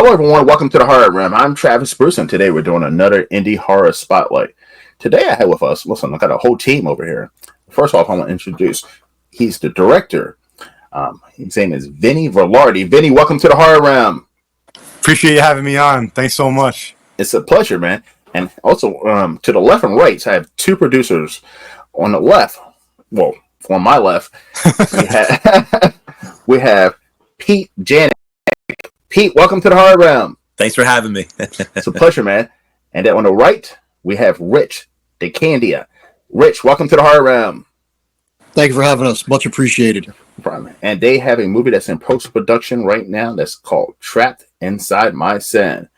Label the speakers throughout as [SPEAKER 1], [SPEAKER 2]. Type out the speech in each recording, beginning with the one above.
[SPEAKER 1] Hello, everyone. Welcome to the Horror Room. I'm Travis Bruce, and today we're doing another indie horror spotlight. Today I have with us, listen, I got a whole team over here. First off, I want to introduce, he's the director. His name is Vinny Velarde. Vinny, welcome to the Horror Room.
[SPEAKER 2] Appreciate you having me on. Thanks so much.
[SPEAKER 1] It's a pleasure, man. And also, to the left and right, I have two producers. On the left, well, on my left, we have Pete Janik. Pete, welcome to the Horror Room.
[SPEAKER 3] Thanks for having me.
[SPEAKER 1] It's a pleasure, man. And then on the right, we have Rich DeCandia. Rich, welcome to the Horror Room.
[SPEAKER 4] Thank you for having us. Much appreciated.
[SPEAKER 1] And they have a movie that's in post-production right now that's called Trapped Inside My Sin.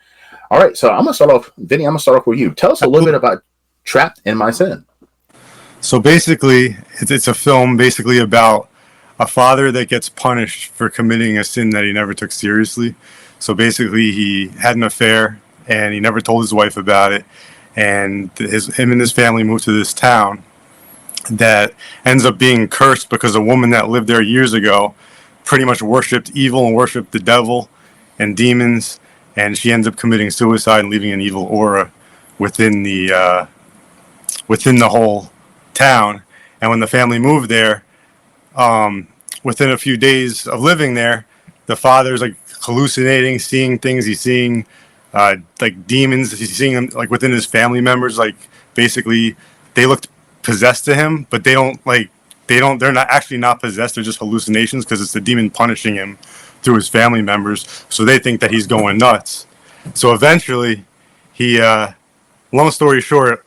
[SPEAKER 1] All right, so I'm going to start off, Vinny, I'm going to start off with you. Tell us a little bit about Trapped in My Sin.
[SPEAKER 2] So basically, it's a film basically about a father that gets punished for committing a sin that he never took seriously. So basically, he had an affair, and he never told his wife about it. And him and his family moved to this town that ends up being cursed because a woman that lived there years ago pretty much worshipped evil and worshipped the devil and demons. And she ends up committing suicide and leaving an evil aura within the whole town. And when the family moved there, within a few days of living there, the father's like hallucinating, seeing things. He's seeing like demons. He's seeing them like within his family members. Like basically, they looked possessed to him, but they're not actually not possessed. They're just hallucinations because it's the demon punishing him through his family members. So they think that he's going nuts. So eventually, he, long story short,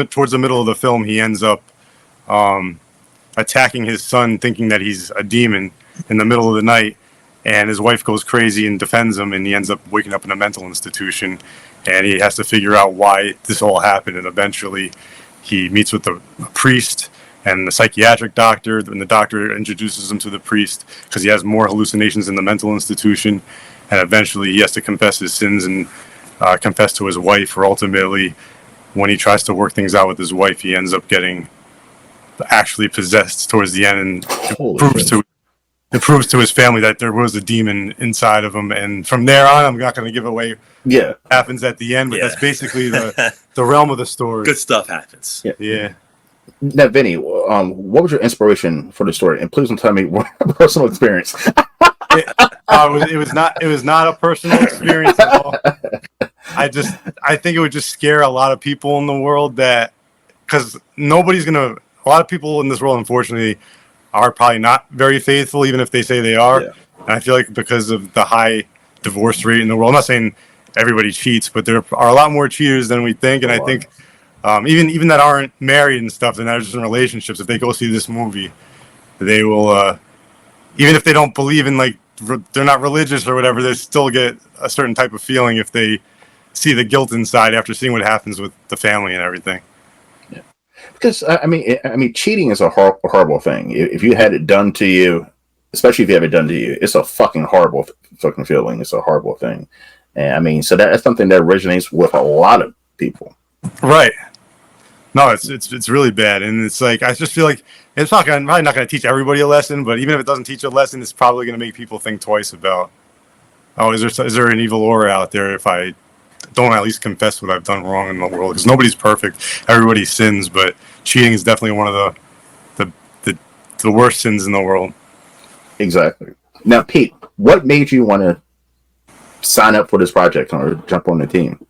[SPEAKER 2] towards the middle of the film, he ends up attacking his son, thinking that he's a demon in the middle of the night, and his wife goes crazy and defends him, and he ends up waking up in a mental institution, and he has to figure out why this all happened. And eventually he meets with a priest and the psychiatric doctor, and the doctor introduces him to the priest because he has more hallucinations in the mental institution, and eventually he has to confess his sins and confess to his wife, or ultimately when he tries to work things out with his wife, he ends up getting actually possessed towards the end, and it proves to his family that there was a demon inside of him. And from there on, I'm not going to give away what happens at the end, but that's basically the realm of the story.
[SPEAKER 3] Good stuff happens.
[SPEAKER 2] Yeah.
[SPEAKER 1] Now, Vinny, what was your inspiration for the story? And please don't tell me what personal experience.
[SPEAKER 2] It was not a personal experience at all. I think it would just scare a lot of people in the world, because a lot of people in this world, unfortunately, are probably not very faithful, even if they say they are. Yeah. And I feel like because of the high divorce rate in the world, I'm not saying everybody cheats, but there are a lot more cheaters than we think. And I think even that aren't married and stuff, and that are just in relationships, if they go see this movie, they will, even if they don't believe in, like, they're not religious or whatever, they still get a certain type of feeling if they see the guilt inside after seeing what happens with the family and everything.
[SPEAKER 1] Because I mean, cheating is a horrible thing. If you had it done to you, especially if you have it done to you, it's a fucking horrible fucking feeling. It's a horrible thing, and I mean, so that's something that originates with a lot of people.
[SPEAKER 2] Right. No, it's really bad, and it's like I just feel like it's probably not going to teach everybody a lesson, but even if it doesn't teach a lesson, it's probably going to make people think twice about, is there an evil aura out there if I don't at least confess what I've done wrong in the world? Because nobody's perfect, everybody sins, but cheating is definitely one of the worst sins in the world.
[SPEAKER 1] Exactly. Now, Pete, what made you want to sign up for this project or jump on the team?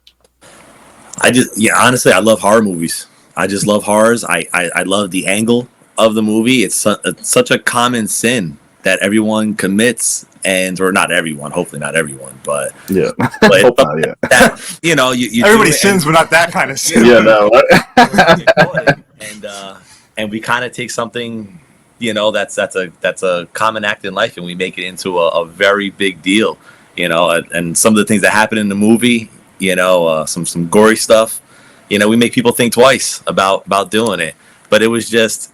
[SPEAKER 3] Honestly, I love horror movies. I just love horrors. I love the angle of the movie. It's such a common sin that everyone commits, or not everyone, hopefully not everyone, but
[SPEAKER 1] yeah,
[SPEAKER 3] that, you
[SPEAKER 2] everybody sins, but not that kind of sin.
[SPEAKER 1] Yeah, no.
[SPEAKER 3] And we kind of take something, that's a common act in life, and we make it into a very big deal, and some of the things that happen in the movie, some gory stuff, we make people think twice about doing it. But it was just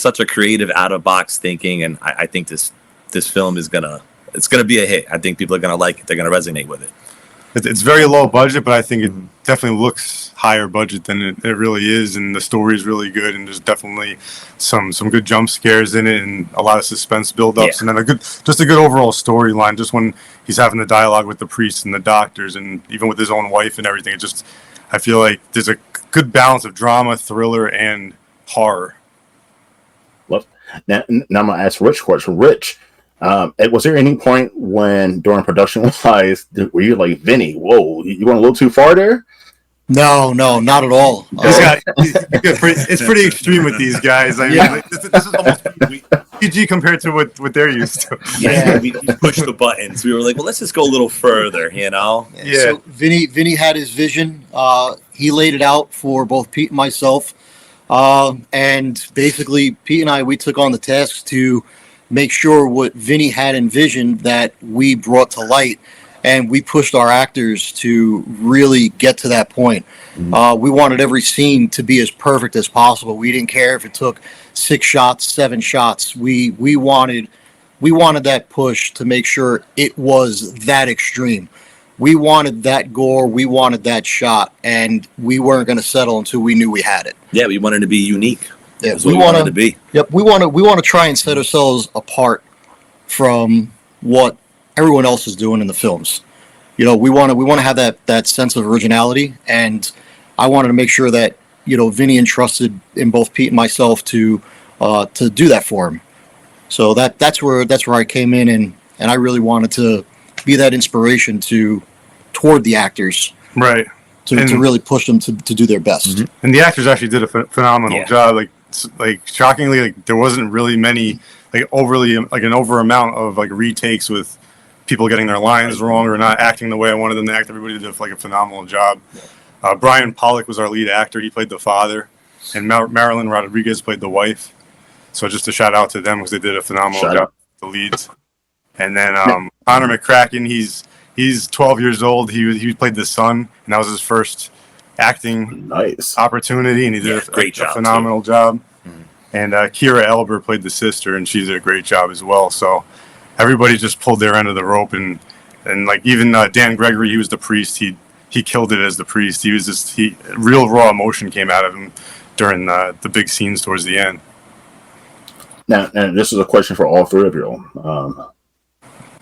[SPEAKER 3] such a creative, out of box thinking, and I think this film is gonna be a hit. I think people are gonna like it. They're gonna resonate with it.
[SPEAKER 2] it's very low budget, but I think it definitely looks higher budget than it really is, and the story is really good, and there's definitely some good jump scares in it, and a lot of suspense build-ups, and then a good overall storyline. Just when he's having the dialogue with the priests and the doctors, and even with his own wife and everything, I feel like there's a good balance of drama, thriller, and horror.
[SPEAKER 1] Now I'm gonna ask Rich question. Rich, was there any point when during production wise were you like, Vinny, whoa, you went a little too far there?
[SPEAKER 4] No, not at all.
[SPEAKER 2] It's pretty extreme with these guys. I mean, this is almost PG compared to what they're used to.
[SPEAKER 3] Yeah, we pushed the buttons. We were like, well, let's just go a little further, you know?
[SPEAKER 2] Yeah.
[SPEAKER 4] So Vinny had his vision. He laid it out for both Pete and myself. And basically, Pete and I, we took on the task to make sure what Vinny had envisioned that we brought to light, and we pushed our actors to really get to that point. We wanted every scene to be as perfect as possible. We didn't care if it took 6 shots, 7 shots. We wanted that push to make sure it was that extreme. We wanted that gore, we wanted that shot, and we weren't going to settle until we knew we had it.
[SPEAKER 3] Yeah, we wanted to be unique.
[SPEAKER 4] Yeah,
[SPEAKER 3] That's what we wanted to be.
[SPEAKER 4] Yep, we want to try and set ourselves apart from what everyone else is doing in the films. You know, we want to have that sense of originality, and I wanted to make sure that, you know, Vinny entrusted in both Pete and myself to do that for him. So that's where I came in, and I really wanted to be that inspiration toward the actors,
[SPEAKER 2] Right.
[SPEAKER 4] to really push them to do their best.
[SPEAKER 2] And the actors actually did a phenomenal job. Like shockingly, like there wasn't really many an over amount of like retakes with people getting their lines wrong or not acting the way I wanted them to act. Everybody did like a phenomenal job. Brian Pollock was our lead actor. He played the father, and Marilyn Rodriguez played the wife. So just a shout out to them because they did a phenomenal job with the leads. And then Connor McCracken, he's 12 years old. He played the son, and that was his first acting opportunity, and he did a phenomenal job. And Kira Elber played the sister, and she did a great job as well. So everybody just pulled their end of the rope, and like even Dan Gregory, he was the priest. He killed it as the priest. He was real raw emotion came out of him during the big scenes towards the end.
[SPEAKER 1] Now, and this is a question for all three of you.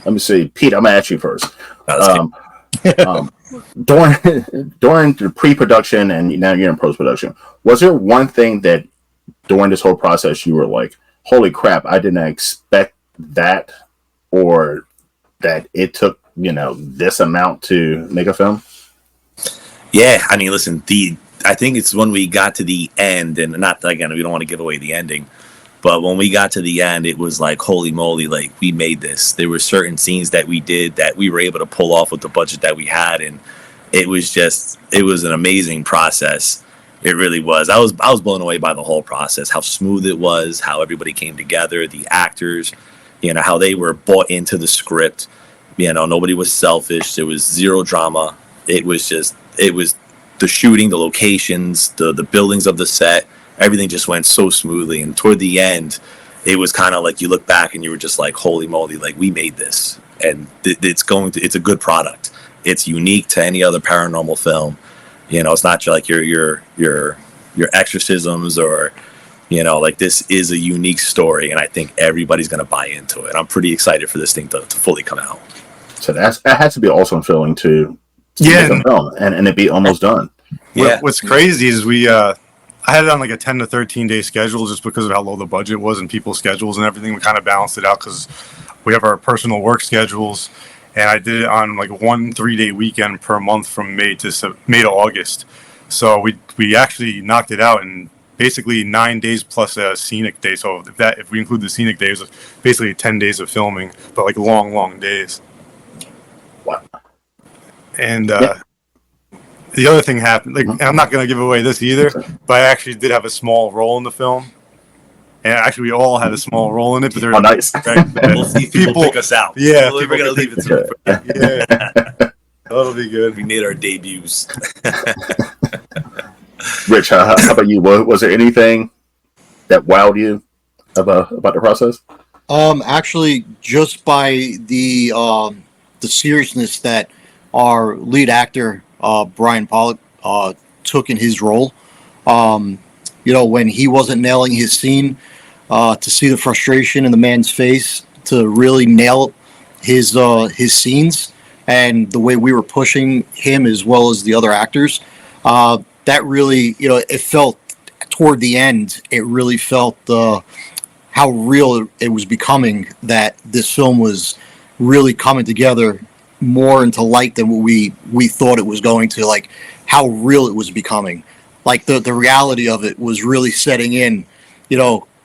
[SPEAKER 1] Let me see, Pete. I'm gonna ask you first. During the pre-production and now you're in post-production, was there one thing that during this whole process you were like, "Holy crap! I didn't expect that," or that it took this amount to make a film?
[SPEAKER 3] Yeah, I mean, listen, I think it's when we got to the end, and not again, we don't want to give away the ending. But when we got to the end, it was like, holy moly, like we made this. There were certain scenes that we did that we were able to pull off with the budget that we had. And it was an amazing process. It really was. I was blown away by the whole process, how smooth it was, how everybody came together, the actors, how they were bought into the script. Nobody was selfish. There was zero drama. It was the shooting, the locations, the buildings of the set. Everything just went so smoothly, and toward the end, it was kind of like you look back and you were just like, "Holy moly! Like we made this, and it's a good product. It's unique to any other paranormal film. It's not just like your exorcisms or, like this is a unique story, and I think everybody's gonna buy into it. I'm pretty excited for this thing to fully come out.
[SPEAKER 1] So that has to be an awesome feeling to make a film and it be almost done.
[SPEAKER 2] Yeah. What's crazy is I had it on like a 10 to 13 day schedule just because of how low the budget was and people's schedules and everything. We kind of balanced it out because we have our personal work schedules, and I did it on like 1 3-day weekend per month from May to August. So we actually knocked it out in basically 9 days plus a scenic day. So if we include the scenic days, it's basically 10 days of filming, but like long days.
[SPEAKER 1] Wow.
[SPEAKER 2] And the other thing happened, and I'm not going to give away this either, but I actually did have a small role in the film. And actually, we all had a small role in it. But
[SPEAKER 1] nice.
[SPEAKER 3] We'll see if people pick us out.
[SPEAKER 2] Yeah.
[SPEAKER 3] We're going to leave it to
[SPEAKER 2] Yeah. That'll be good.
[SPEAKER 3] We made our debuts.
[SPEAKER 1] Rich, how about you? Was there anything that wowed you about the process?
[SPEAKER 4] Actually, just by the seriousness that our lead actor, Brian Pollock, took in his role. When he wasn't nailing his scene, to see the frustration in the man's face, to really nail his scenes, and the way we were pushing him as well as the other actors, that really, it felt toward the end, it really felt how real it was becoming, that this film was really coming together more into light than what we thought it was going to, like how real it was becoming. Like the reality of it was really setting in,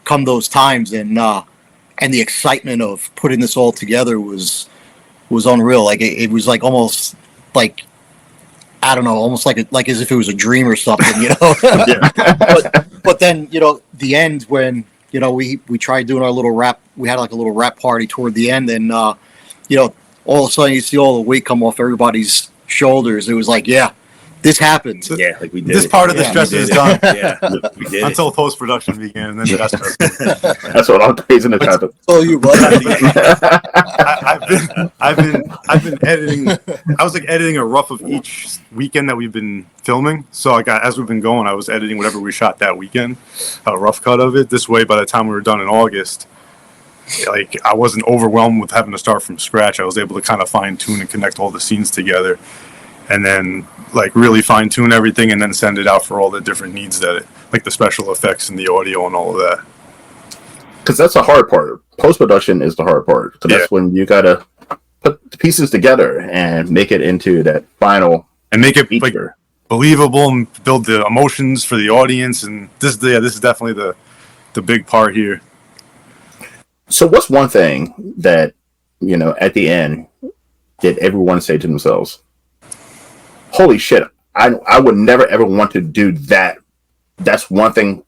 [SPEAKER 4] come those times, and the excitement of putting this all together was unreal. Like it was like almost like, I don't know, almost like as if it was a dream or something, but then, the end when, we tried doing our little rap, we had like a little rap party toward the end, and all of a sudden you see all the weight come off everybody's shoulders. It was like, yeah, this happened.
[SPEAKER 3] Yeah, like we did.
[SPEAKER 2] This part of the stress is done.
[SPEAKER 3] Yeah, we did.
[SPEAKER 2] Until post production began, and then the rest.
[SPEAKER 1] That's what I'm praising the time.
[SPEAKER 4] Oh, you brother.
[SPEAKER 2] I've been editing. I was like editing a rough of each weekend that we've been filming. So like as we've been going, I was editing whatever we shot that weekend, a rough cut of it. This way, by the time we were done in August, like I wasn't overwhelmed with having to start from scratch. I was able to kind of fine tune and connect all the scenes together, and then like really fine tune everything, and then send it out for all the different needs that like the special effects and the audio and all of that.
[SPEAKER 1] Because that's the hard part. Post production is the hard part. So that's when you gotta put the pieces together and make it into that final
[SPEAKER 2] and make it
[SPEAKER 1] feature.
[SPEAKER 2] Like believable and build the emotions for the audience. And this is definitely the big part here.
[SPEAKER 1] So what's one thing that, at the end, did everyone say to themselves, holy shit, I would never ever want to do that. That's one thing,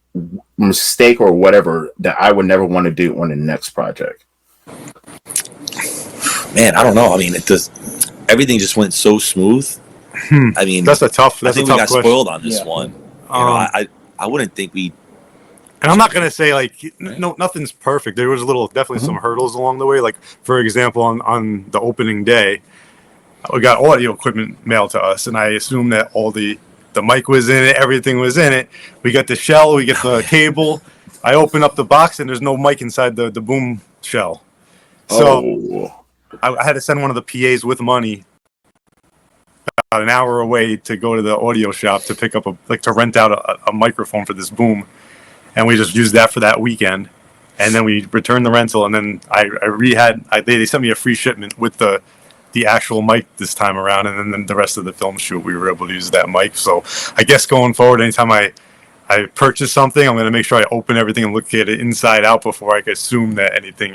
[SPEAKER 1] mistake or whatever, that I would never want to do on the next project.
[SPEAKER 3] Man, I don't know. I mean, everything just went so smooth. I mean,
[SPEAKER 2] that's a tough
[SPEAKER 3] I think we got
[SPEAKER 2] question.
[SPEAKER 3] spoiled on this one. I wouldn't think we.
[SPEAKER 2] And I'm not gonna say like no, nothing's perfect. There was definitely some hurdles along the way. Like for example, on the opening day, we got audio equipment mailed to us, and I assumed that all the mic was in it, everything was in it. We get the shell, we get the cable. I open up the box, and there's no mic inside the boom shell. So I had to send one of the PAs with money about an hour away to go to the audio shop to pick up to rent out a microphone for this boom. And we just used that for that weekend, and then we returned the rental, and then they sent me a free shipment with the actual mic this time around, and then the rest of the film shoot we were able to use that mic. So I guess going forward, anytime I purchase something, I'm going to make sure I open everything and look at it inside out before I can assume that everything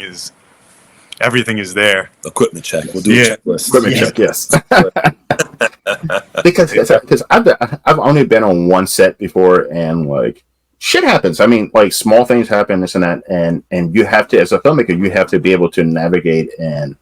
[SPEAKER 2] is there.
[SPEAKER 3] Equipment check. We'll do a checklist.
[SPEAKER 1] Equipment check, yes. because I've only been on one set before, and like shit happens. I mean, like small things happen, this and that, and you have to, as a filmmaker, you have to be able to navigate and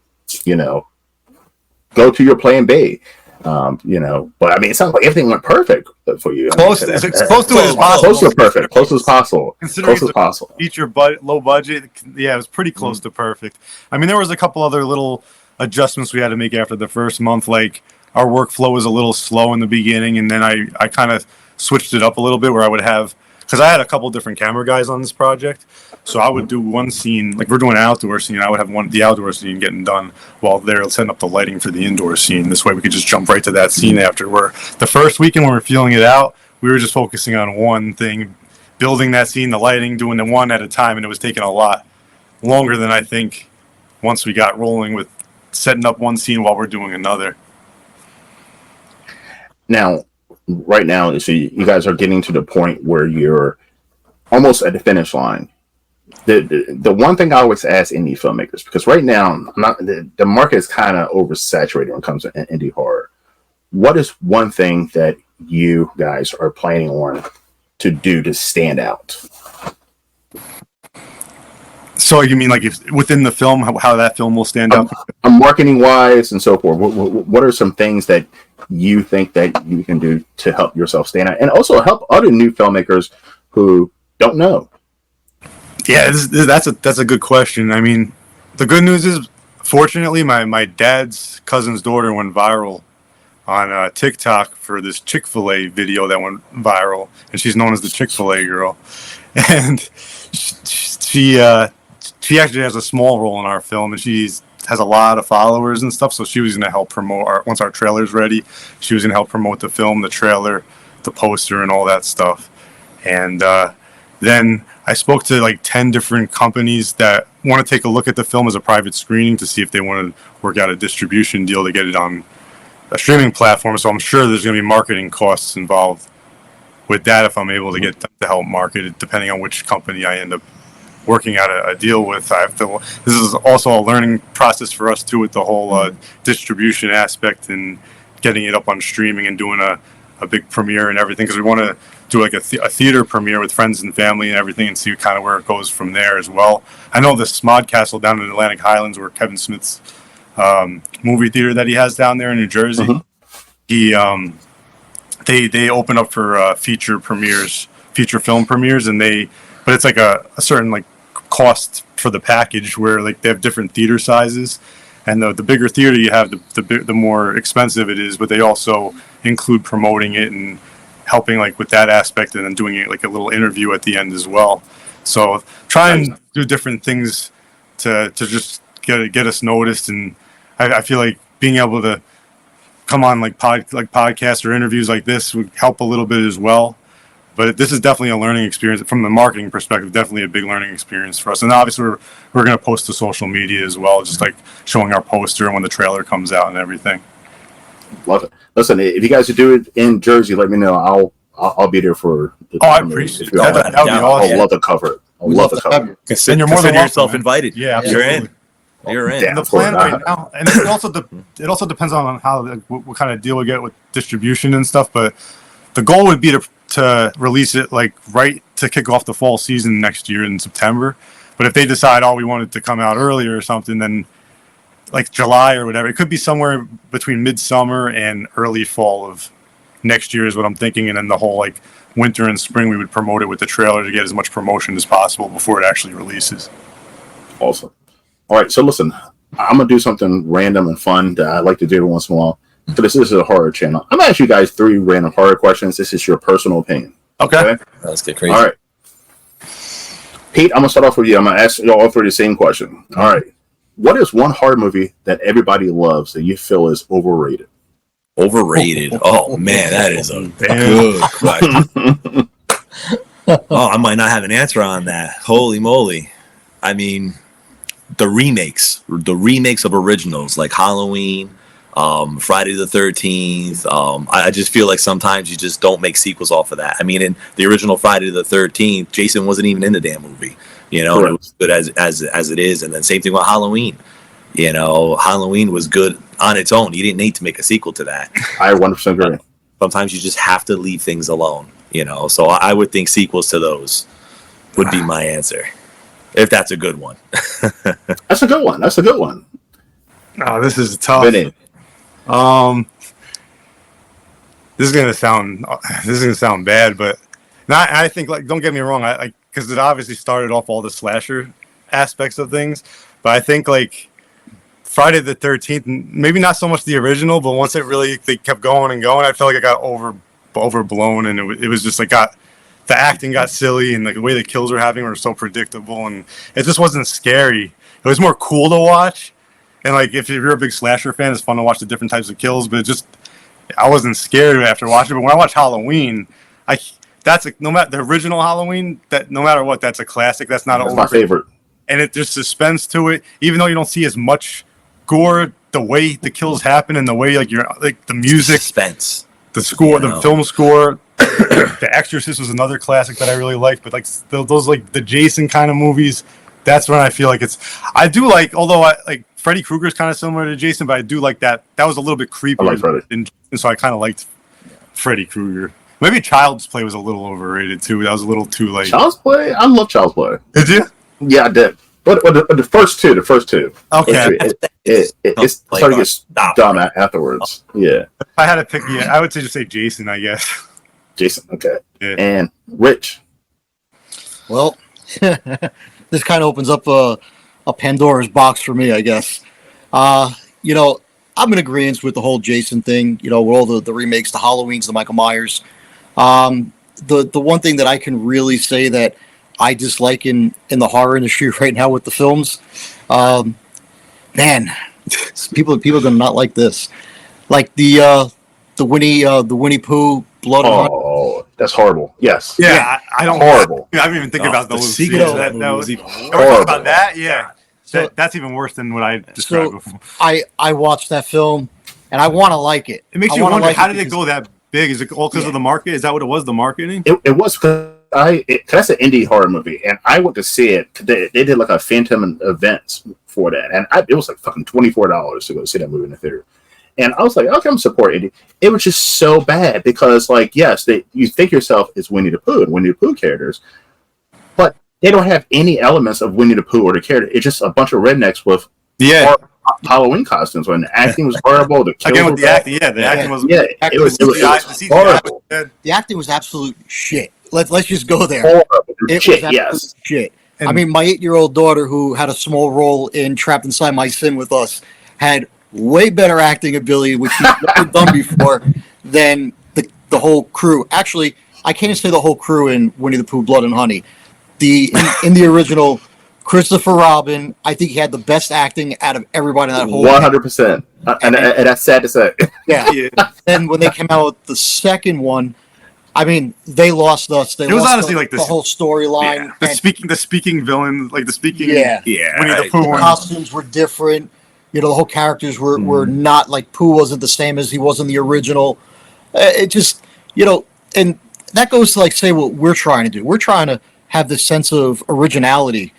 [SPEAKER 1] go to your plan B. But I mean, it sounds like everything went perfect for you.
[SPEAKER 2] Close to it as possible.
[SPEAKER 1] Close to perfect. Close as possible.
[SPEAKER 2] Considering
[SPEAKER 1] Close as possible.
[SPEAKER 2] Feature low budget, yeah, it was pretty close to perfect. I mean, there was a couple other little adjustments we had to make after the first month. Like our workflow was a little slow in the beginning, and then I kind of switched it up a little bit where I would have, because I had a couple different camera guys on this project. So I would do one scene, like we're doing an outdoor scene, I would have the outdoor scene getting done while they're setting up the lighting for the indoor scene. This way we could just jump right to that scene after. Where the first weekend when we were feeling it out, we were just focusing on one thing, building that scene, the lighting, doing the one at a time, and it was taking a lot longer than I think once we got rolling with setting up one scene while we're doing another.
[SPEAKER 1] Now, right now, so you guys are getting to the point where you're almost at the finish line. The one thing I always ask indie filmmakers, because right now the market is kind of oversaturated when it comes to indie horror. What is one thing that you guys are planning on to do to stand out?
[SPEAKER 2] So you mean like if within the film, how that film will stand out?
[SPEAKER 1] Marketing wise and so forth. What are some things that you think that you can do to help yourself stand out, and also help other new filmmakers who don't know?
[SPEAKER 2] Yeah, that's a good question. I mean, the good news is, fortunately, my dad's cousin's daughter went viral on TikTok for this Chick-fil-A video that went viral, and she's known as the Chick-fil-A girl. And she actually has a small role in our film, and has a lot of followers and stuff. So she was going to help promote once our trailer's ready. She was going to help promote the film, the trailer, the poster, and all that stuff. And then I spoke to like 10 different companies that want to take a look at the film as a private screening to see if they want to work out a distribution deal to get it on a streaming platform. So I'm sure there's going to be marketing costs involved with that if I'm able to get them to help market it, depending on which company I end up working out a deal with. This is also a learning process for us too, with the whole distribution aspect and getting it up on streaming and doing a big premiere and everything, because we want to do like a theater premiere with friends and family and everything and see kind of where it goes from there as well. I know the Smod Castle down in Atlantic Highlands, where Kevin Smith's movie theater that he has down there in New Jersey, he they open up for feature film premieres, but it's like a certain like cost for the package where like they have different theater sizes, and the bigger theater you have, the more expensive it is, but they also include promoting it and helping like with that aspect, and then doing it like a little interview at the end as well. So try and do different things to just get us noticed, and I feel like being able to come on like podcasts or interviews like this would help a little bit as well. But this is definitely a learning experience from the marketing perspective. Definitely a big learning experience for us. And obviously we're going to post to social media as well, just like showing our poster and when the trailer comes out and everything.
[SPEAKER 1] Love it. Listen, if you guys do it in Jersey, let me know. I'll be there for.
[SPEAKER 2] I appreciate that. That would be awesome.
[SPEAKER 1] I'll love to cover it. I'll love to cover it.
[SPEAKER 2] And you're more than
[SPEAKER 3] Consider yourself
[SPEAKER 2] welcome,
[SPEAKER 3] invited.
[SPEAKER 2] Yeah,
[SPEAKER 3] You're
[SPEAKER 2] absolutely.
[SPEAKER 3] in. You're in.
[SPEAKER 1] Damn.
[SPEAKER 2] The plan right now, and it also depends on how what kind of deal we get with distribution and stuff. But the goal would be to release it like right to kick off the fall season next year in September. But if they decide, we wanted to come out earlier or something, then like July or whatever, it could be somewhere between midsummer and early fall of next year is what I'm thinking. And then the whole like winter and spring, we would promote it with the trailer to get as much promotion as possible before it actually releases.
[SPEAKER 1] Awesome. All right, so listen, I'm gonna do something random and fun that I like to do every once in a while. So this is a horror channel. I'm gonna ask you guys 3 random horror questions. This is your personal opinion.
[SPEAKER 2] Okay.
[SPEAKER 3] Let's get crazy.
[SPEAKER 1] All right. Pete, I'm gonna start off with you. I'm gonna ask you all 3 the same question. All right. What is one horror movie that everybody loves that you feel is overrated?
[SPEAKER 3] Overrated. Oh man, that is a good question. I might not have an answer on that. Holy moly. I mean, the remakes of originals like Halloween, Friday the 13th. I just feel like sometimes you just don't make sequels off of that. I mean, in the original Friday the 13th, Jason wasn't even in the damn movie. You know,
[SPEAKER 1] Correct.
[SPEAKER 3] it was good as it is. And then same thing with Halloween. You know, Halloween was good on its own. You didn't need to make a sequel to that.
[SPEAKER 1] I 100% agree.
[SPEAKER 3] Sometimes you just have to leave things alone. You know, so I would think sequels to those would be my answer, if that's a good one.
[SPEAKER 1] That's a good one. That's a good one.
[SPEAKER 2] No, this is tough.
[SPEAKER 1] Vinny.
[SPEAKER 2] This is gonna sound bad, but I think, like, don't get me wrong, I because it obviously started off all the slasher aspects of things, but I think like Friday the 13th, maybe not so much the original, but once they kept going and going, I felt like it got overblown, and it was just like the acting got silly, and like the way the kills were happening were so predictable, and it just wasn't scary. It was more cool to watch, and like if you're a big slasher fan, it's fun to watch the different types of kills, but I wasn't scared after watching it. But when I watch Halloween, that's no matter the original Halloween, that no matter what, that's a classic. That's not
[SPEAKER 1] That's my favorite.
[SPEAKER 2] and there's suspense to it, even though you don't see as much gore. The way the kills happen and the way the music,
[SPEAKER 3] Suspense.
[SPEAKER 2] the score,
[SPEAKER 3] Yeah.
[SPEAKER 2] the film score. The Exorcist was another classic that I really liked, but like those like the Jason kind of movies, that's when I feel like I do like, although I like Freddy Krueger is kind of similar to Jason, but I do like that was a little bit creepier.
[SPEAKER 1] I like Freddy.
[SPEAKER 2] And so I kind of liked Freddy Krueger. Maybe Child's Play was a little overrated too. That was a little too like.
[SPEAKER 1] Child's Play? I love Child's Play.
[SPEAKER 2] Did you?
[SPEAKER 1] Yeah, I did. But the first two.
[SPEAKER 2] Okay.
[SPEAKER 1] It started to get dumb afterwards. Yeah.
[SPEAKER 2] If I had to pick, I would just say Jason, I guess.
[SPEAKER 1] Jason, okay.
[SPEAKER 2] Yeah.
[SPEAKER 1] And Rich.
[SPEAKER 4] Well, this kind of opens up a Pandora's box for me, I guess. I'm in agreement with the whole Jason thing. You know, with all the remakes, the Halloweens, the Michael Myers. The one thing that I can really say that I dislike in the horror industry right now with the films, man, people are gonna not like this. Like the Winnie Pooh Blood and Honey.
[SPEAKER 1] Oh, that's horrible. Yes.
[SPEAKER 2] Yeah, I don't.
[SPEAKER 1] Horrible.
[SPEAKER 2] I didn't even think about
[SPEAKER 3] the
[SPEAKER 2] those.
[SPEAKER 3] sequel
[SPEAKER 2] That
[SPEAKER 3] movie was
[SPEAKER 2] was
[SPEAKER 3] even
[SPEAKER 2] We're
[SPEAKER 3] worse.
[SPEAKER 2] talking about that. Yeah,
[SPEAKER 4] So-
[SPEAKER 2] that's even worse than what I described
[SPEAKER 4] So
[SPEAKER 2] before.
[SPEAKER 4] I watched that film and I want to like it.
[SPEAKER 2] It makes
[SPEAKER 4] I
[SPEAKER 2] you
[SPEAKER 4] wanna
[SPEAKER 2] wonder,
[SPEAKER 4] like
[SPEAKER 2] how did it
[SPEAKER 4] because-
[SPEAKER 2] go that big? Is it all because of the market? Is that what it was? The marketing?
[SPEAKER 1] It was because that's an indie horror movie, and I went to see it. They did like a Phantom event for that, and it was like fucking $24 to go see that movie in the theater. And I was like, okay, I'm supporting indie. It was just so bad because, like, yes, you think yourself is Winnie the Pooh and Winnie the Pooh characters, but they don't have any elements of Winnie the Pooh or the character. It's just a bunch of rednecks with
[SPEAKER 2] Yeah.
[SPEAKER 1] Halloween costumes. When the acting was horrible, the kills
[SPEAKER 2] Again with
[SPEAKER 1] were
[SPEAKER 2] the
[SPEAKER 1] bad.
[SPEAKER 2] acting, yeah, the acting was.
[SPEAKER 1] Yeah, it was
[SPEAKER 2] CGI
[SPEAKER 1] horrible.
[SPEAKER 4] The acting was absolute shit. Let's just go there.
[SPEAKER 1] Horrible.
[SPEAKER 4] It
[SPEAKER 1] Shit,
[SPEAKER 4] was
[SPEAKER 1] yes.
[SPEAKER 4] absolute shit.
[SPEAKER 2] And-
[SPEAKER 4] I mean, my 8-year-old daughter, who had a small role in Trapped Inside My Sin with us, had way better acting ability, which she's never done before, than the whole crew. Actually, I can't even say the whole crew in Winnie the Pooh, Blood and Honey. In the original, Christopher Robin, I think he had the best acting out of everybody in that whole.
[SPEAKER 1] 100%. And that's sad to say.
[SPEAKER 4] Yeah.
[SPEAKER 2] Yeah.
[SPEAKER 4] Then when they came out with the second one, I mean, they lost us. They
[SPEAKER 2] It was
[SPEAKER 4] lost
[SPEAKER 2] honestly like
[SPEAKER 4] the
[SPEAKER 2] this-
[SPEAKER 4] whole storyline.
[SPEAKER 2] The
[SPEAKER 4] and-
[SPEAKER 2] speaking villain, like the speaking.
[SPEAKER 4] Yeah.
[SPEAKER 3] Yeah,
[SPEAKER 2] Winnie the
[SPEAKER 3] right.
[SPEAKER 2] Pooh
[SPEAKER 4] the
[SPEAKER 2] one.
[SPEAKER 4] costumes were different. You know, the whole characters were not like Pooh wasn't the same as he was in the original. It just, you know, and that goes to like say what we're trying to do. We're trying to have this sense of originality.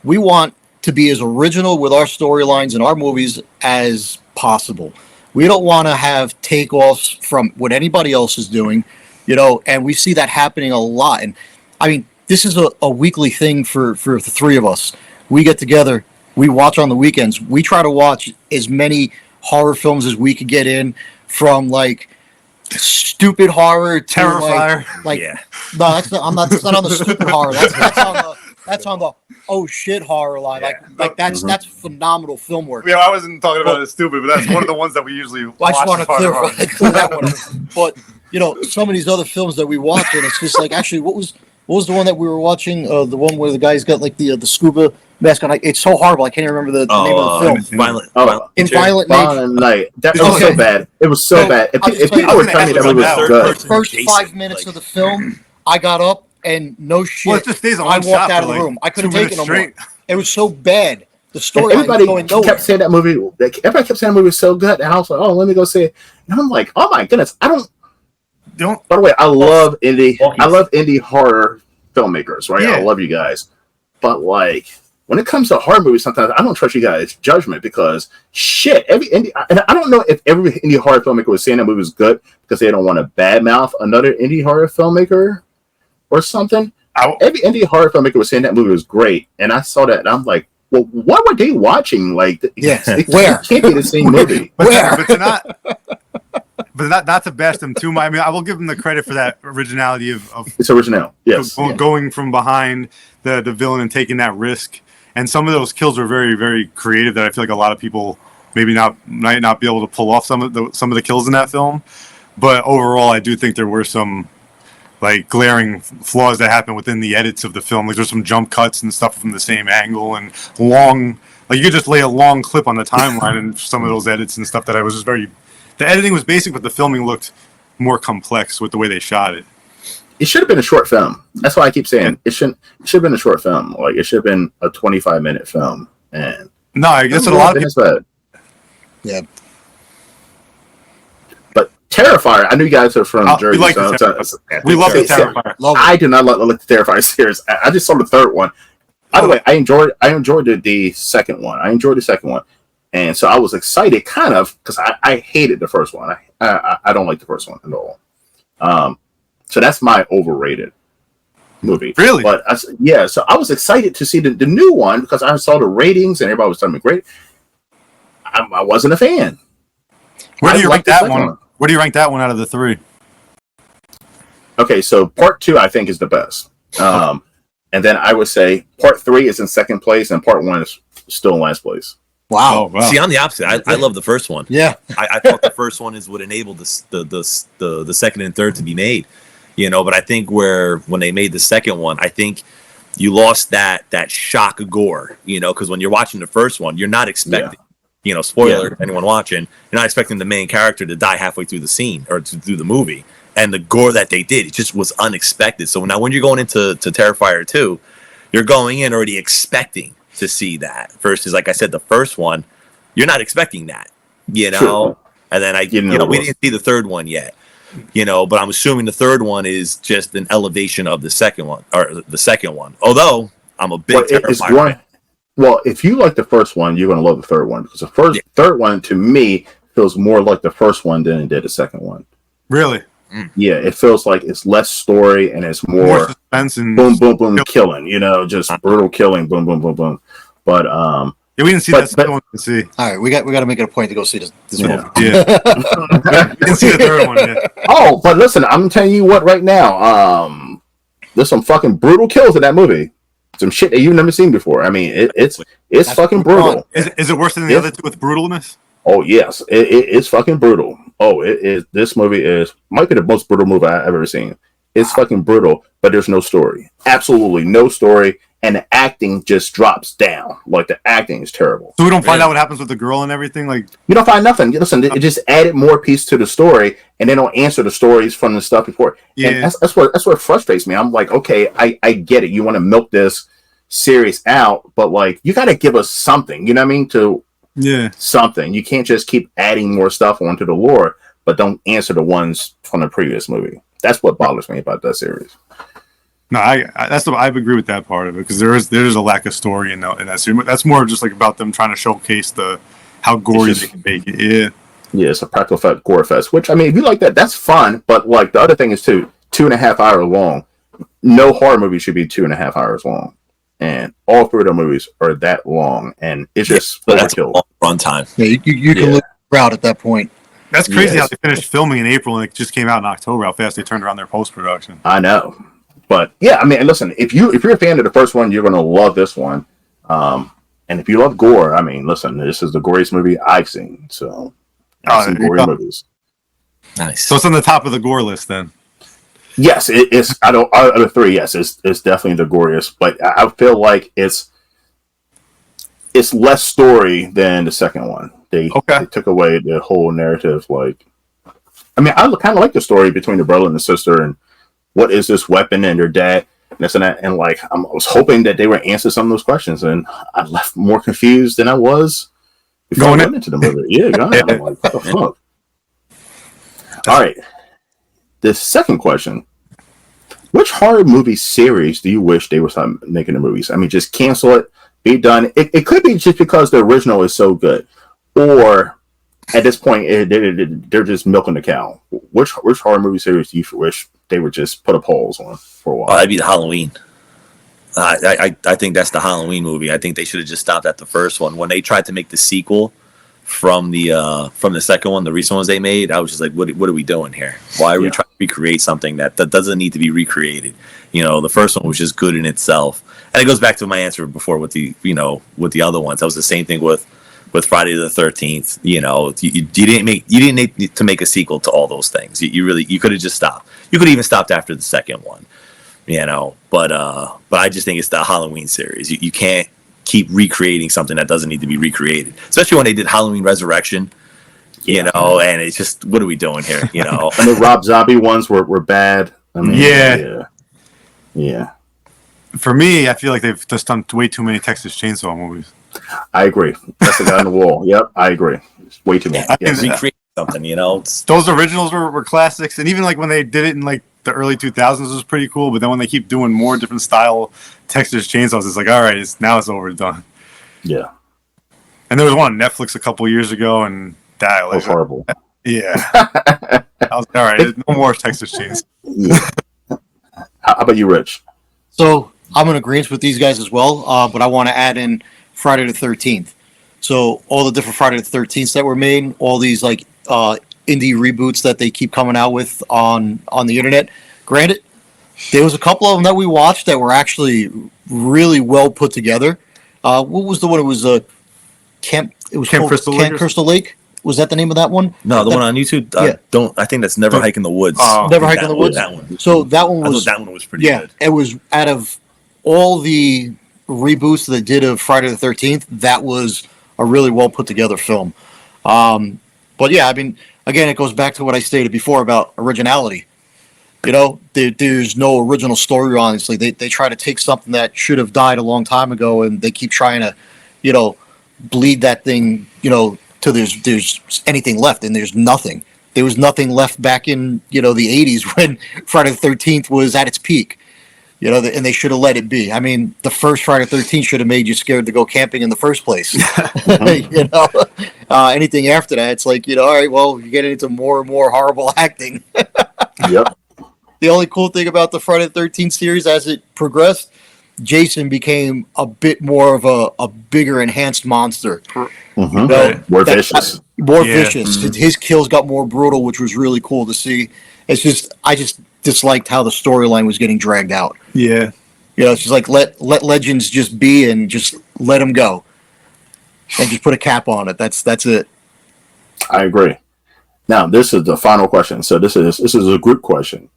[SPEAKER 4] We want to be as original with our storylines and our movies as possible. We don't want to have takeoffs from what anybody else is doing, you know, and we see that happening a lot. And I mean, this is a weekly thing for the three of us. We get together, we watch on the weekends. We try to watch as many horror films as we could get in, from like stupid horror to
[SPEAKER 2] Terrifier.
[SPEAKER 4] like
[SPEAKER 3] Yeah.
[SPEAKER 4] no, that's not, that's not on the stupid horror. That's on the oh shit horror line. Like that's phenomenal film work.
[SPEAKER 2] Yeah, I wasn't talking about it stupid, but that's one of the ones that we usually
[SPEAKER 4] Well, I just want to
[SPEAKER 2] watch as part of
[SPEAKER 4] clear that one up. But you know, some of these other films that we watch, and it's just like, actually, what was the one that we were watching? The one where the guy's got like the scuba mask on. It's so horrible. I can't even remember the name of the film.
[SPEAKER 3] Violent.
[SPEAKER 1] Oh,
[SPEAKER 4] In Violent Nature.
[SPEAKER 1] Night. That was so
[SPEAKER 4] Okay.
[SPEAKER 1] bad. It was so
[SPEAKER 4] So,
[SPEAKER 1] bad. If,
[SPEAKER 4] I'll just
[SPEAKER 1] if
[SPEAKER 4] tell you,
[SPEAKER 1] people
[SPEAKER 2] I
[SPEAKER 1] were
[SPEAKER 2] was
[SPEAKER 1] telling me
[SPEAKER 2] gonna
[SPEAKER 1] that movie
[SPEAKER 2] ask
[SPEAKER 1] was
[SPEAKER 2] about
[SPEAKER 1] good,
[SPEAKER 2] that.
[SPEAKER 4] First
[SPEAKER 3] Jason,
[SPEAKER 4] 5 minutes of the film, I got up and no shit.
[SPEAKER 2] Well, it just stays on
[SPEAKER 4] I
[SPEAKER 2] one
[SPEAKER 4] walked
[SPEAKER 2] shot
[SPEAKER 4] out
[SPEAKER 2] for,
[SPEAKER 4] of the
[SPEAKER 2] like,
[SPEAKER 4] room. I couldn't
[SPEAKER 2] 2
[SPEAKER 4] take it
[SPEAKER 2] minutes
[SPEAKER 4] no more.
[SPEAKER 2] straight.
[SPEAKER 4] It was so bad. The
[SPEAKER 1] and
[SPEAKER 4] story was
[SPEAKER 1] everybody
[SPEAKER 4] going nowhere.
[SPEAKER 1] kept saying that movie. Everybody kept saying the movie was so good, and I was like, "Oh, let me go see it." And I'm like, "Oh my goodness!" I don't.
[SPEAKER 2] Don't.
[SPEAKER 1] By the way, I love indie.
[SPEAKER 3] Walking
[SPEAKER 1] I love indie horror filmmakers. Right? I
[SPEAKER 2] Yeah.
[SPEAKER 1] love you guys, but like when it comes to horror movies, sometimes I don't trust you guys' judgment because shit. Every indie, and I don't know if every indie horror filmmaker was saying that movie was good because they don't want to badmouth another indie horror filmmaker or something. Every indie horror filmmaker was saying that movie was great, and I saw that, and I'm like, well, what were they watching? Like,
[SPEAKER 4] Yes.
[SPEAKER 1] it
[SPEAKER 4] Where?
[SPEAKER 1] can't be the same movie.
[SPEAKER 2] But,
[SPEAKER 4] Where?
[SPEAKER 2] but to not. But not to bash them too much. I mean, I will give them the credit for that originality of
[SPEAKER 1] It's original, yes.
[SPEAKER 2] going from behind the villain and taking that risk. And some of those kills are very, very creative that I feel like a lot of people might not be able to pull off some of the kills in that film. But overall, I do think there were some like glaring flaws that happen within the edits of the film. Like there's some jump cuts and stuff from the same angle and long. Like you could just lay a long clip on the timeline and some of those edits and stuff that I was just very. The editing was basic, but the filming looked more complex with the way they shot it.
[SPEAKER 1] It should have been a short film. That's why I keep saying it should have been a short film. Like it should have been a 25-minute film. And
[SPEAKER 2] No, I guess what a lot of people.
[SPEAKER 4] Yeah.
[SPEAKER 1] But Terrifier, I knew you guys are from
[SPEAKER 2] We
[SPEAKER 1] Jersey.
[SPEAKER 2] like
[SPEAKER 1] so
[SPEAKER 2] the
[SPEAKER 1] it's-
[SPEAKER 2] we love the
[SPEAKER 1] it's-
[SPEAKER 2] Terrifier.
[SPEAKER 4] Love it.
[SPEAKER 1] I do not like the Terrifier series. I just saw the third one. By the way, I enjoyed the second one. I enjoyed the second one, and so I was excited, kind of, because I hated the first one. I don't like the first one at all. So that's my overrated movie.
[SPEAKER 2] Really?
[SPEAKER 1] But yeah, so I was excited to see the new one because I saw the ratings and everybody was telling me great. I wasn't a fan.
[SPEAKER 2] Where do
[SPEAKER 1] I
[SPEAKER 2] you
[SPEAKER 1] like
[SPEAKER 2] rank
[SPEAKER 1] the
[SPEAKER 2] that
[SPEAKER 1] second
[SPEAKER 2] one?
[SPEAKER 1] one.
[SPEAKER 2] Where do you rank that one out of the three?
[SPEAKER 1] Okay, so part 2 I think is the best. And then I would say part 3 is in second place and part 1 is still in last place.
[SPEAKER 4] Wow.
[SPEAKER 2] Oh, wow.
[SPEAKER 3] See, I'm the opposite. I love the first one.
[SPEAKER 4] Yeah.
[SPEAKER 3] I thought the first one is what enabled the second and third to be made, but I think when they made the second one, I think you lost that shock of gore, because when you're watching the first one, you're not expecting, spoiler, anyone watching, you're not expecting the main character to die halfway through the scene or through the movie. And the gore that they did, it just was unexpected. So now when you're going into Terrifier 2, you're going in already expecting to see that versus, like I said, the first one, you're not expecting that,
[SPEAKER 1] True.
[SPEAKER 3] And then we didn't see the third one yet, but I'm assuming the third one is just an elevation of the second one. Although I'm a big Terrifier fan.
[SPEAKER 1] Well, if you like the first one, you're going to love the third one because the third one to me feels more like the first one than it did the second one.
[SPEAKER 2] Really?
[SPEAKER 1] Yeah, it feels like it's less story and it's more
[SPEAKER 2] suspense and
[SPEAKER 1] boom, boom, boom, killing. Just brutal killing, boom, boom, boom, boom. But
[SPEAKER 2] yeah, we didn't see that second one to see.
[SPEAKER 4] All right, we got to make it a point to go see this movie.
[SPEAKER 2] Yeah, we didn't see the third one yet.
[SPEAKER 1] Oh, but listen, I'm telling you what right now. There's some fucking brutal kills in that movie. Some shit that you've never seen before. I mean, it's fucking brutal.
[SPEAKER 2] Is it worse than the other two with brutalness?
[SPEAKER 1] Oh yes, it's fucking brutal. Oh, it is. This movie might be the most brutal movie I've ever seen. It's fucking brutal, but there's no story. Absolutely no story, and the acting just drops down. Like the acting is terrible.
[SPEAKER 2] So we don't find out what happens with the girl and everything. Like
[SPEAKER 1] you don't find nothing. Listen, it just added more piece to the story, and they don't answer the stories from the stuff before.
[SPEAKER 2] Yeah,
[SPEAKER 1] and that's what frustrates me. I'm like, okay, I get it. You want to milk this series out, but like you got to give us something. You know what I mean? Something. You can't just keep adding more stuff onto the lore, but don't answer the ones from the previous movie. That's what bothers me about that series.
[SPEAKER 2] No, I agree with that part of it because there's a lack of story in that series. That's more just like about them trying to showcase how gory they can make it.
[SPEAKER 1] Yeah, it's a practical effect gore fest. Which I mean, if you like that, that's fun. But like the other thing is too, 2.5 hours long. No horror movie should be 2.5 hours long. And all three of the movies are that long, and it's just overkill.
[SPEAKER 3] Runtime.
[SPEAKER 4] Yeah, you can lose the crowd at that point.
[SPEAKER 2] That's crazy how they finished filming in April and it just came out in October. How fast they turned around their post production.
[SPEAKER 1] I know, but yeah, I mean, listen, if you're a fan of the first one, you're gonna love this one. And if you love gore, I mean, listen, this is the goriest movie I've seen. So, I've seen gory movies.
[SPEAKER 3] Nice.
[SPEAKER 2] So it's on the top of the gore list then.
[SPEAKER 1] Yes, it's. Out of the three, yes, it's definitely the goriest. But I feel like it's less story than the second one. They took away the whole narrative. Like, I mean, I kind of like the story between the brother and the sister, and what is this weapon and their dad, and this and that. And like, I was hoping that they would answer some of those questions, and I left more confused than I was before I went into the movie. Yeah, I'm like, what the fuck? All right. The second question: which horror movie series do you wish they would stop making the movies? I mean, just cancel it, be done. It could be just because the original is so good, or at this point they're just milking the cow. Which horror movie series do you wish they would just put a pause on for a while?
[SPEAKER 3] That'd be the Halloween. I think that's the Halloween movie. I think they should have just stopped at the first one. When they tried to make the sequel from the second one, the recent ones they made, I was just like, what are we doing here? Why are we trying to recreate something that doesn't need to be recreated? The first one was just good in itself, and it goes back to my answer before with the other ones. That was the same thing with Friday the 13th. You didn't need to make a sequel to all those things. You could have just stopped. You could have even stopped after the second one. But I just think it's the Halloween series. You can't keep recreating something that doesn't need to be recreated, especially when they did Halloween Resurrection, and it's just, what are we doing here? And
[SPEAKER 1] the Rob Zombie ones were bad. I mean, yeah.
[SPEAKER 2] For me, I feel like they've just done way too many Texas Chainsaw movies.
[SPEAKER 1] I agree. That's the guy on the wall. Yep, I agree. It's way too many.
[SPEAKER 3] Recreate something,
[SPEAKER 2] Those originals were classics, and even like when they did it in like the early 2000s was pretty cool, but then when they keep doing more different style Texas Chainsaws, it's like, all right, now it's overdone.
[SPEAKER 1] Yeah. And
[SPEAKER 2] there was one on Netflix a couple years ago, and that
[SPEAKER 1] was horrible.
[SPEAKER 2] Yeah. I was like, all right, no more Texas Chainsaws.
[SPEAKER 1] Yeah. How about you, Rich?
[SPEAKER 4] So I'm in agreement with these guys as well, but I want to add in Friday the 13th. So all the different Friday the 13th that were made, all these like indie reboots that they keep coming out with on the internet. Granted, there was a couple of them that we watched that were actually really well put together. What was the one? It was it was
[SPEAKER 2] Camp
[SPEAKER 4] called
[SPEAKER 2] Crystal
[SPEAKER 4] Camp
[SPEAKER 2] Lake?
[SPEAKER 4] Crystal Lake. Was that the name of that one?
[SPEAKER 3] No, the
[SPEAKER 4] That-
[SPEAKER 3] one on YouTube.
[SPEAKER 4] Yeah.
[SPEAKER 3] I think that's Never Hike in the Woods.
[SPEAKER 2] Oh.
[SPEAKER 4] Never
[SPEAKER 3] I
[SPEAKER 4] Hike
[SPEAKER 3] think
[SPEAKER 4] in the
[SPEAKER 3] that was
[SPEAKER 4] Woods.
[SPEAKER 3] That one.
[SPEAKER 4] So that one
[SPEAKER 3] I
[SPEAKER 4] was
[SPEAKER 3] thought that one was pretty
[SPEAKER 4] yeah.
[SPEAKER 3] good.
[SPEAKER 4] It was out of all the reboots that they did of Friday the 13th. That was a really well put together film. But yeah, I mean, again, it goes back to what I stated before about originality. You know, there's no original story on it. It's like they try to take something that should have died a long time ago, and they keep trying to, you know, bleed that thing, you know, till there's anything left, and there's nothing. There was nothing left back in, you know, the 80s when Friday the 13th was at its peak. You know, and they should have let it be. I mean, the first Friday the 13th should have made you scared to go camping in the first place. You know, anything after that, it's like, you know, all right, well, you're getting into more and more horrible acting.
[SPEAKER 1] Yep.
[SPEAKER 4] The only cool thing about the Friday the 13th series as it progressed, Jason became a bit more of a bigger enhanced monster.
[SPEAKER 1] Mm-hmm.
[SPEAKER 4] You know,
[SPEAKER 1] More
[SPEAKER 4] that-
[SPEAKER 1] vicious.
[SPEAKER 4] More
[SPEAKER 2] Yeah.
[SPEAKER 4] vicious. His kills got more brutal, which was really cool to see. It's just, I just disliked how the storyline was getting dragged out.
[SPEAKER 2] Yeah.
[SPEAKER 4] You know, it's just like let legends just be and just let them go, and just put a cap on it. That's it.
[SPEAKER 1] I agree. Now, this is the final question. So this is a group question.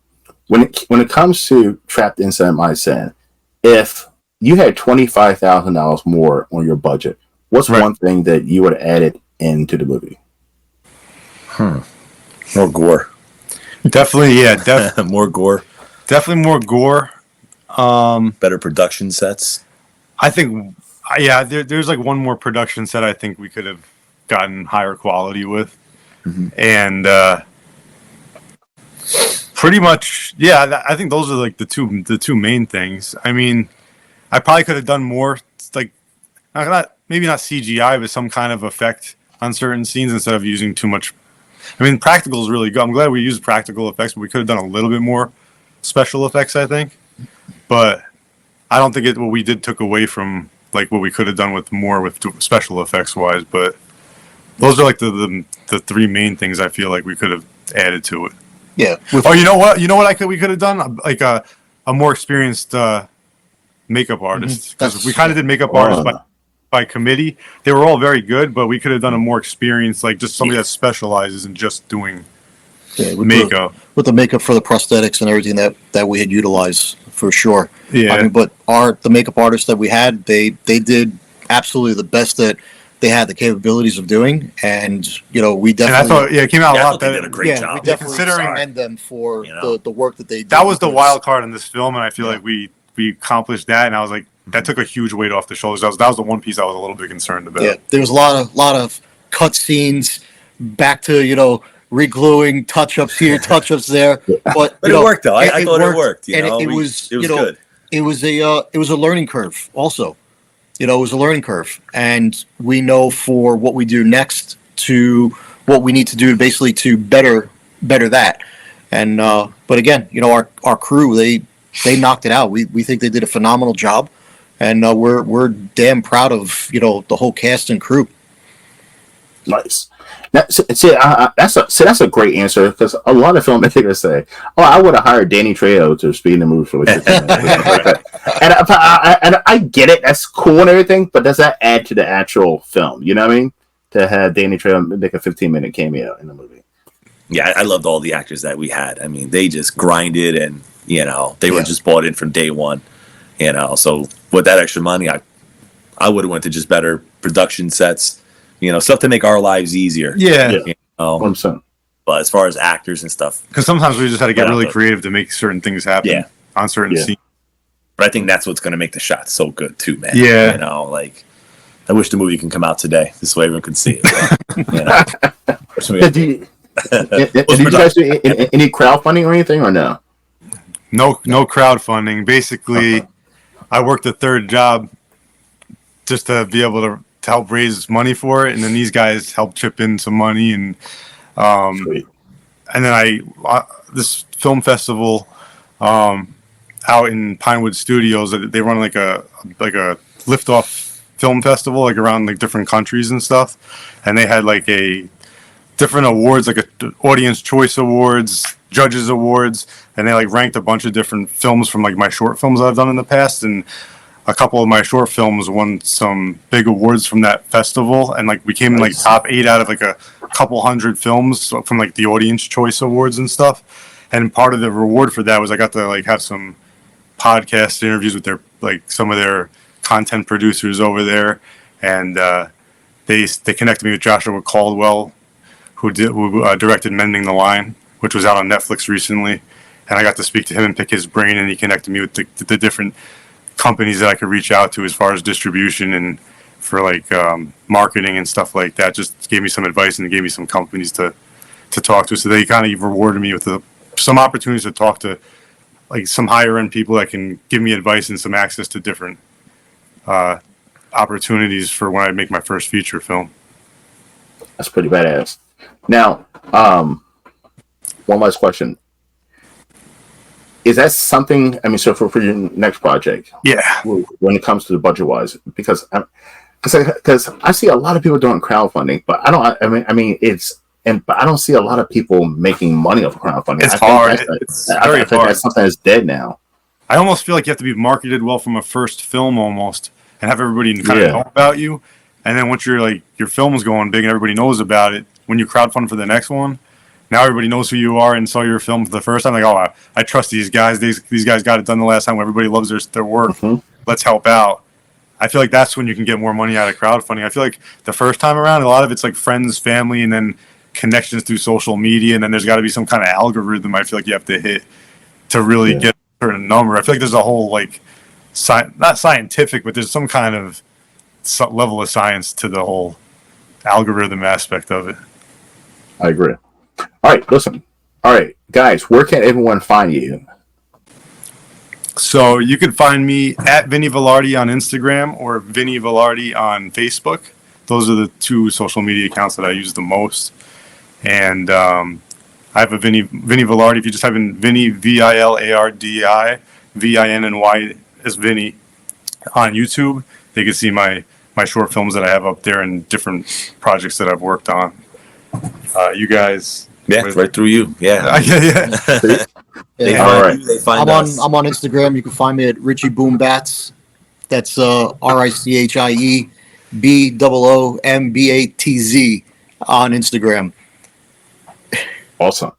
[SPEAKER 1] When it comes to Trapped Inside My Sin, if you had $25,000 more on your budget, what's
[SPEAKER 2] Right.
[SPEAKER 1] one thing that you would have added into the movie?
[SPEAKER 3] More gore.
[SPEAKER 2] Definitely, yeah.
[SPEAKER 3] More gore.
[SPEAKER 2] Definitely more gore.
[SPEAKER 3] Better production sets.
[SPEAKER 2] I think, yeah, there's like one more production set I think we could have gotten higher quality with. And pretty much, yeah, I think those are like the two main things. I mean, I probably could have done more, like, maybe not CGI, but some kind of effect on certain scenes instead of using too much. I mean, practical is really good. I'm glad we used practical effects, but we could have done a little bit more special effects, I think. But I don't think what we did took away from like what we could have done with more with special effects wise. But those are like the three main things I feel like we could have added to it.
[SPEAKER 4] Yeah.
[SPEAKER 2] Oh, you know what? You know what we could have done? Like a more experienced makeup artist, because
[SPEAKER 4] That's-
[SPEAKER 2] we kind of did makeup artists by committee. They were all very good, but we could have done a more experienced, like just somebody that specializes in just doing
[SPEAKER 4] Yeah,
[SPEAKER 2] makeup.
[SPEAKER 4] with the makeup for the prosthetics and everything that we had utilized for sure.
[SPEAKER 2] Yeah.
[SPEAKER 4] I mean, but the makeup artists that we had, they did absolutely the best that they had the capabilities of doing, and you know, we
[SPEAKER 2] And I
[SPEAKER 4] definitely
[SPEAKER 2] thought, yeah, it came out
[SPEAKER 3] Yeah,
[SPEAKER 2] a
[SPEAKER 3] I
[SPEAKER 2] lot
[SPEAKER 3] thought they
[SPEAKER 2] better.
[SPEAKER 3] did a great
[SPEAKER 4] we
[SPEAKER 3] job.
[SPEAKER 4] definitely
[SPEAKER 2] Considering-
[SPEAKER 4] commend them for
[SPEAKER 3] You know?
[SPEAKER 4] the work that they did.
[SPEAKER 2] That was the
[SPEAKER 4] because-
[SPEAKER 2] wild card in this film, and I feel
[SPEAKER 4] Yeah.
[SPEAKER 2] like we accomplished that, and I was like, that took a huge weight off the shoulders. That was the one piece I was a little bit concerned about.
[SPEAKER 4] Yeah, there was a lot of cut scenes, back to, you know, regluing, touch ups here, touch ups there. But
[SPEAKER 3] But
[SPEAKER 4] you
[SPEAKER 3] it
[SPEAKER 4] know,
[SPEAKER 3] worked though. I thought it worked. You
[SPEAKER 4] and
[SPEAKER 3] know,
[SPEAKER 4] it was
[SPEAKER 3] it was
[SPEAKER 4] you know,
[SPEAKER 3] good.
[SPEAKER 4] it was a learning curve also. You know, it was a learning curve, and we know for what we do next to what we need to do basically to better that. And but again, you know, our crew, they knocked it out. We think they did a phenomenal job, and we're damn proud of, you know, the whole cast and crew.
[SPEAKER 1] Nice. That's a great answer, because a lot of filmmakers say, "Oh, I would have hired Danny Trejo to speed in the movie for like 15 minutes." And I get it. That's cool and everything, but does that add to the actual film? You know what I mean? To have Danny Trejo make a 15-minute cameo in the movie.
[SPEAKER 3] Yeah, I loved all the actors that we had. I mean, they just grinded, and you know, they were
[SPEAKER 4] Yeah.
[SPEAKER 3] just bought in from day one. You know, so with that extra money, I would have went to just better production sets. You know, stuff to make our lives easier.
[SPEAKER 2] Yeah,
[SPEAKER 1] Yeah.
[SPEAKER 3] You know?
[SPEAKER 1] 100%.
[SPEAKER 3] But as far as actors and stuff,
[SPEAKER 2] because sometimes we just had to get
[SPEAKER 3] Yeah,
[SPEAKER 2] really
[SPEAKER 3] but-
[SPEAKER 2] creative to make certain things happen
[SPEAKER 3] Yeah.
[SPEAKER 2] on certain
[SPEAKER 1] Yeah.
[SPEAKER 2] scenes.
[SPEAKER 3] but I think that's what's going to make the shot so good too, man.
[SPEAKER 2] Yeah.
[SPEAKER 3] You know, like I wish the movie can come out today. This way everyone can see it. You know?
[SPEAKER 1] Did you guys do any crowdfunding or anything, or no?
[SPEAKER 2] No crowdfunding. Basically, I worked a third job just to be able to help raise money for it, and then these guys helped chip in some money, and
[SPEAKER 1] Sweet.
[SPEAKER 2] and then this film festival out in Pinewood Studios, they run like a liftoff film festival, like around like different countries and stuff, and they had like a different awards, like a audience choice awards, judges awards, and they like ranked a bunch of different films from like my short films I've done in the past, and a couple of my short films won some big awards from that festival, and like we came in like top 8 out of like a couple hundred films from like the Audience Choice Awards and stuff. And part of the reward for that was I got to like have some podcast interviews with their like some of their content producers over there, and they connected me with Joshua Caldwell, who directed Mending the Line, which was out on Netflix recently, and I got to speak to him and pick his brain, and he connected me with the different companies that I could reach out to as far as distribution and for like marketing and stuff like that. Just gave me some advice and gave me some companies to talk to. So they kind of rewarded me with some opportunities to talk to like some higher end people that can give me advice and some access to different opportunities for when I make my first feature film.
[SPEAKER 1] That's pretty badass. Now, one last question. Is that something, I mean, so for your next project,
[SPEAKER 2] Yeah.
[SPEAKER 1] when it comes to the budget wise, because I see a lot of people doing crowdfunding, but but I don't see a lot of people making money off crowdfunding.
[SPEAKER 2] It's
[SPEAKER 1] I think
[SPEAKER 2] hard.
[SPEAKER 1] that's-
[SPEAKER 2] It's
[SPEAKER 1] I
[SPEAKER 2] very
[SPEAKER 1] think
[SPEAKER 2] hard.
[SPEAKER 1] that's something that's dead now.
[SPEAKER 2] I almost feel like you have to be marketed well from a first film almost and have everybody kind
[SPEAKER 1] Yeah.
[SPEAKER 2] of know about you. And then once you're like, your film's going big and everybody knows about it, when you crowdfund for the next one, now everybody knows who you are and saw your film for the first time. Like, oh, I trust these guys. These guys got it done the last time. Everybody loves their work.
[SPEAKER 1] Mhm.
[SPEAKER 2] Let's help out. I feel like that's when you can get more money out of crowdfunding. I feel like the first time around, a lot of it's like friends, family, and then connections through social media. And then there's got to be some kind of algorithm I feel like you have to hit to really
[SPEAKER 1] Yeah.
[SPEAKER 2] get a certain number. I feel like there's a whole like, not scientific, but there's some kind of level of science to the whole algorithm aspect of it.
[SPEAKER 1] I agree. All right, listen. All right, guys, where can everyone find you?
[SPEAKER 2] So you can find me at Vinny Velarde on Instagram or Vinny Velarde on Facebook. Those are the two social media accounts that I use the most. And I have a Vinny Velarde. If you just type in Vinny, Vilardi, Vinny as Vinny on YouTube, they can see my short films that I have up there and different projects that I've worked on. You guys.
[SPEAKER 3] Yeah, right through you. Yeah.
[SPEAKER 2] Yeah.
[SPEAKER 3] They
[SPEAKER 4] Yeah.
[SPEAKER 1] All
[SPEAKER 3] find
[SPEAKER 1] right.
[SPEAKER 3] you, they find
[SPEAKER 4] I'm
[SPEAKER 3] us.
[SPEAKER 4] on Instagram. You can find me at Richie Boombats. That's RICHIE BOOMBATZ on Instagram.
[SPEAKER 1] Awesome.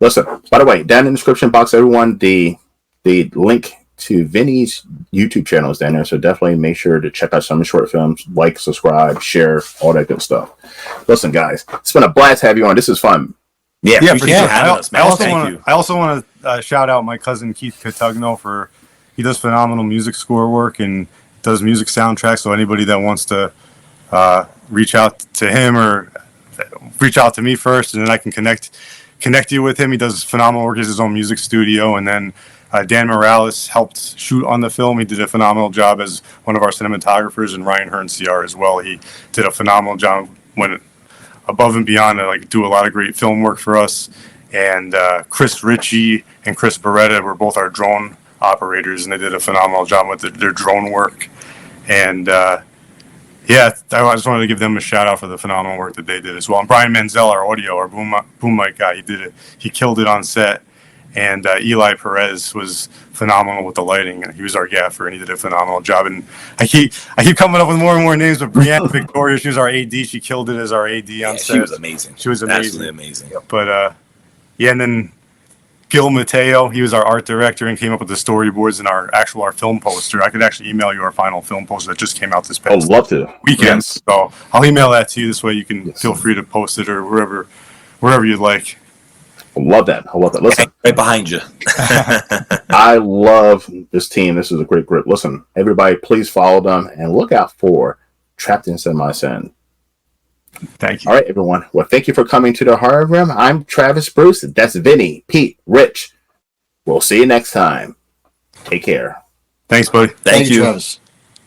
[SPEAKER 1] Listen, by the way, down in the description box, everyone, the link to Vinny's YouTube channel is down there. So definitely make sure to check out some of the short films, like, subscribe, share, all that good stuff. Listen, guys, it's been a blast to have you on. This is fun.
[SPEAKER 3] Yeah,
[SPEAKER 2] Yeah,
[SPEAKER 3] appreciate
[SPEAKER 2] for
[SPEAKER 3] you
[SPEAKER 2] sure.
[SPEAKER 3] having us, man. Thank you.
[SPEAKER 2] I also want to shout out my cousin Keith Catugno he does phenomenal music score work and does music soundtracks. So anybody that wants to reach out to him or reach out to me first, and then I can connect you with him. He does phenomenal work. He has his own music studio, and then Dan Morales helped shoot on the film. He did a phenomenal job as one of our cinematographers, and Ryan Hearn CR as well. He did a phenomenal job, went above and beyond to like do a lot of great film work for us. And Chris Ritchie and Chris Beretta were both our drone operators, and they did a phenomenal job with their drone work. And yeah, I just wanted to give them a shout out for the phenomenal work that they did as well. And Brian Menzel, our audio, our boom mic guy, he killed it on set. And Eli Perez was phenomenal with the lighting. He was our gaffer, and he did a phenomenal job. And I keep coming up with more and more names, but Brianna Victoria, she was our AD. She killed it as our AD on
[SPEAKER 3] Yeah,
[SPEAKER 2] set.
[SPEAKER 3] she was amazing.
[SPEAKER 2] She was amazing.
[SPEAKER 3] Absolutely amazing.
[SPEAKER 2] But yeah, and then Gil Mateo, he was our art director and came up with the storyboards and our film poster. I could actually email you our final film poster that just came out this
[SPEAKER 1] I'd
[SPEAKER 2] past
[SPEAKER 1] love to.
[SPEAKER 2] weekend.
[SPEAKER 1] Yes.
[SPEAKER 2] So I'll email that to you. This way you can
[SPEAKER 1] Yes.
[SPEAKER 2] feel free to post it or wherever you'd like.
[SPEAKER 1] I love that. Listen,
[SPEAKER 3] Right behind you.
[SPEAKER 1] I love this team. This is a great group. Listen, everybody, please follow them and look out for Trapped in Semi-Sin.
[SPEAKER 2] Thank you.
[SPEAKER 1] All right, everyone. Well, thank you for coming to the Horror Room. I'm Travis Bruce. That's Vinny, Pete, Rich. We'll see you next time. Take care.
[SPEAKER 2] Thanks, buddy.
[SPEAKER 3] Thank you.
[SPEAKER 4] Travis.